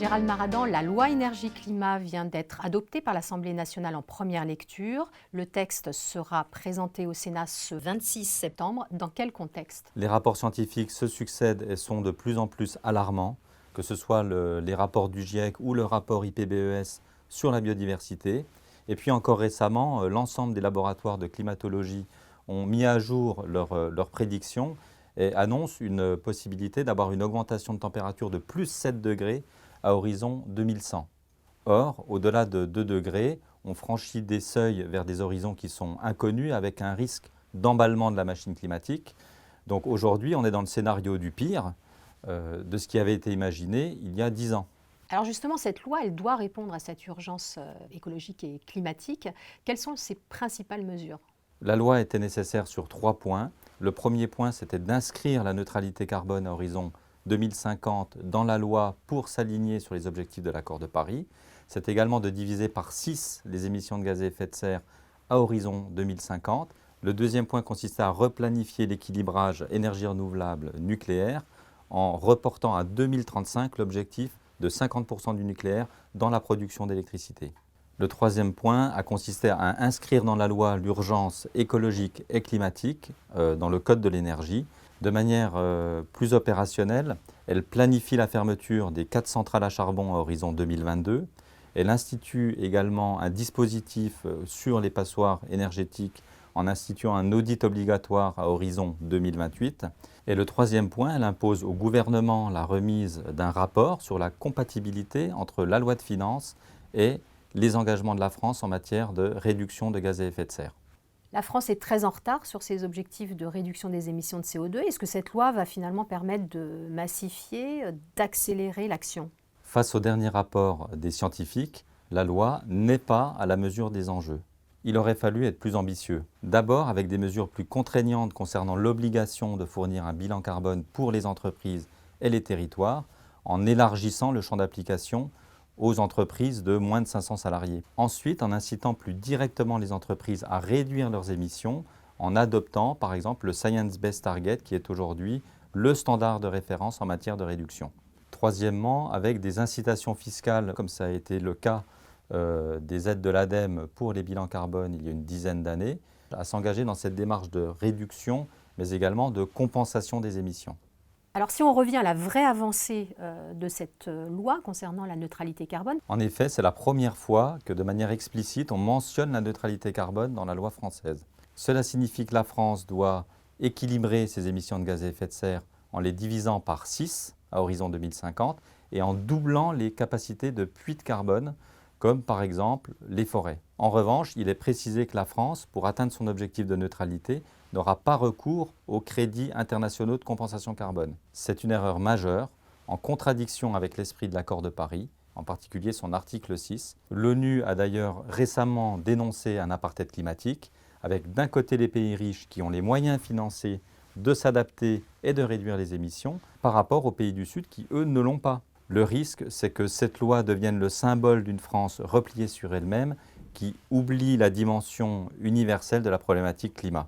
Gérald Maradan, la loi énergie-climat vient d'être adoptée par l'Assemblée nationale en première lecture. Le texte sera présenté au Sénat ce 26 septembre. Dans quel contexte? Les rapports scientifiques se succèdent et sont de plus en plus alarmants, que ce soit les rapports du GIEC ou le rapport IPBES sur la biodiversité. Et puis encore récemment, l'ensemble des laboratoires de climatologie ont mis à jour leurs prédictions et annoncent une possibilité d'avoir une augmentation de température de plus 7 degrés à horizon 2100. Or, au-delà de 2 degrés, on franchit des seuils vers des horizons qui sont inconnus avec un risque d'emballement de la machine climatique. Donc aujourd'hui, on est dans le scénario du pire de ce qui avait été imaginé il y a 10 ans. Alors justement, cette loi, elle doit répondre à cette urgence écologique et climatique. Quelles sont ses principales mesures? La loi était nécessaire sur 3 points. Le premier point, c'était d'inscrire la neutralité carbone à horizon 2050 dans la loi pour s'aligner sur les objectifs de l'accord de Paris. C'est également de diviser par 6 les émissions de gaz à effet de serre à horizon 2050. Le deuxième point consistait à replanifier l'équilibrage énergie renouvelable nucléaire en reportant à 2035 l'objectif de 50% du nucléaire dans la production d'électricité. Le troisième point a consisté à inscrire dans la loi l'urgence écologique et climatique dans le Code de l'énergie. De manière plus opérationnelle, elle planifie la fermeture des 4 centrales à charbon à horizon 2022. Elle institue également un dispositif sur les passoires énergétiques en instituant un audit obligatoire à horizon 2028. Et le troisième point, elle impose au gouvernement la remise d'un rapport sur la compatibilité entre la loi de finances et les engagements de la France en matière de réduction de gaz à effet de serre. La France est très en retard sur ses objectifs de réduction des émissions de CO2. Est-ce que cette loi va finalement permettre de massifier, d'accélérer l'action? Face au dernier rapport des scientifiques, la loi n'est pas à la mesure des enjeux. Il aurait fallu être plus ambitieux. D'abord avec des mesures plus contraignantes concernant l'obligation de fournir un bilan carbone pour les entreprises et les territoires, en élargissant le champ d'application aux entreprises de moins de 500 salariés. Ensuite, en incitant plus directement les entreprises à réduire leurs émissions, en adoptant par exemple le Science Based Target qui est aujourd'hui le standard de référence en matière de réduction. Troisièmement, avec des incitations fiscales, comme ça a été le cas des aides de l'ADEME pour les bilans carbone il y a une dizaine d'années, à s'engager dans cette démarche de réduction, mais également de compensation des émissions. Alors si on revient à la vraie avancée de cette loi concernant la neutralité carbone. En effet, c'est la première fois que de manière explicite, on mentionne la neutralité carbone dans la loi française. Cela signifie que la France doit équilibrer ses émissions de gaz à effet de serre en les divisant par 6 à horizon 2050 et en doublant les capacités de puits de carbone, comme par exemple les forêts. En revanche, il est précisé que la France, pour atteindre son objectif de neutralité, n'aura pas recours aux crédits internationaux de compensation carbone. C'est une erreur majeure, en contradiction avec l'esprit de l'accord de Paris, en particulier son article 6. L'ONU a d'ailleurs récemment dénoncé un apartheid climatique, avec d'un côté les pays riches qui ont les moyens financiers de s'adapter et de réduire les émissions, par rapport aux pays du Sud qui, eux, ne l'ont pas. Le risque, c'est que cette loi devienne le symbole d'une France repliée sur elle-même qui oublie la dimension universelle de la problématique climat.